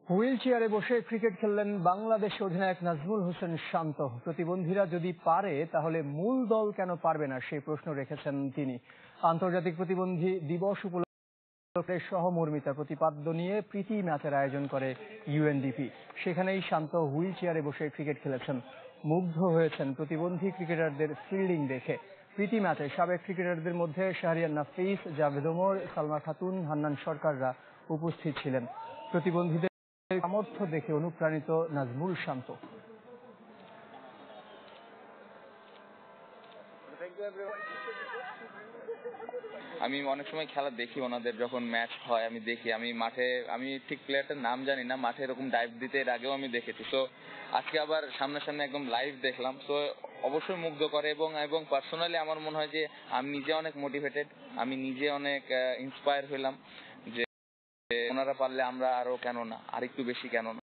Wheel চেয়ারে বসে cricket খেললেন Bangladesh অধিনায়ক নাজমুল হোসেন শান্ত। প্রতিবন্ধীরা যদি পারে তাহলে মূল দল কেন পারবে না, সেই প্রশ্ন রেখেছেন তিনি। আন্তর্জাতিক প্রতিবন্ধী দিবস উপলক্ষে সহমর্মিতা প্রতিপাদ্য নিয়ে প্রীতি ম্যাচের আয়োজন করে ইউএনডিপি। সেখানেই শান্ত হুইল চেয়ারে বসে ক্রিকেট খেলেছেন। মুগ্ধ হয়েছেন প্রতিবন্ধী ক্রিকেটারদের ফিল্ডিং দেখে। প্রীতি ম্যাচে সাবেক ক্রিকেটারদের মধ্যে শাহরিয়ার নাফিস, জাভেদ ওমর, সালমা খাতুন, হান্নান সরকাররা উপস্থিত ছিলেন। প্রতিবন্ধীদের সামর্থ্য দেখে অনুপ্রাণিত নাজমুল শান্ত। আমি অনেক সময় খেলা দেখি, ওনাদের যখন ম্যাচ হয় আমি দেখি। আমি মাঠে, আমি ঠিক প্লেয়ারটার নাম জানি না, মাঠে এরকম ডাইভ দিতে এর আগেও আমি দেখেছি। তো আজকে আবার সামনাসামনি একদম লাইভ দেখলাম, তো অবশ্যই মুগ্ধ করে। এবং পার্সোনালি আমার মনে হয় যে আমি নিজে অনেক মোটিভেটেড, আমি নিজে অনেক ইন্সপায়ার হইলাম যে ওনারা পারলে আমরা আরো কেন না, আরেকটু বেশি কেন না।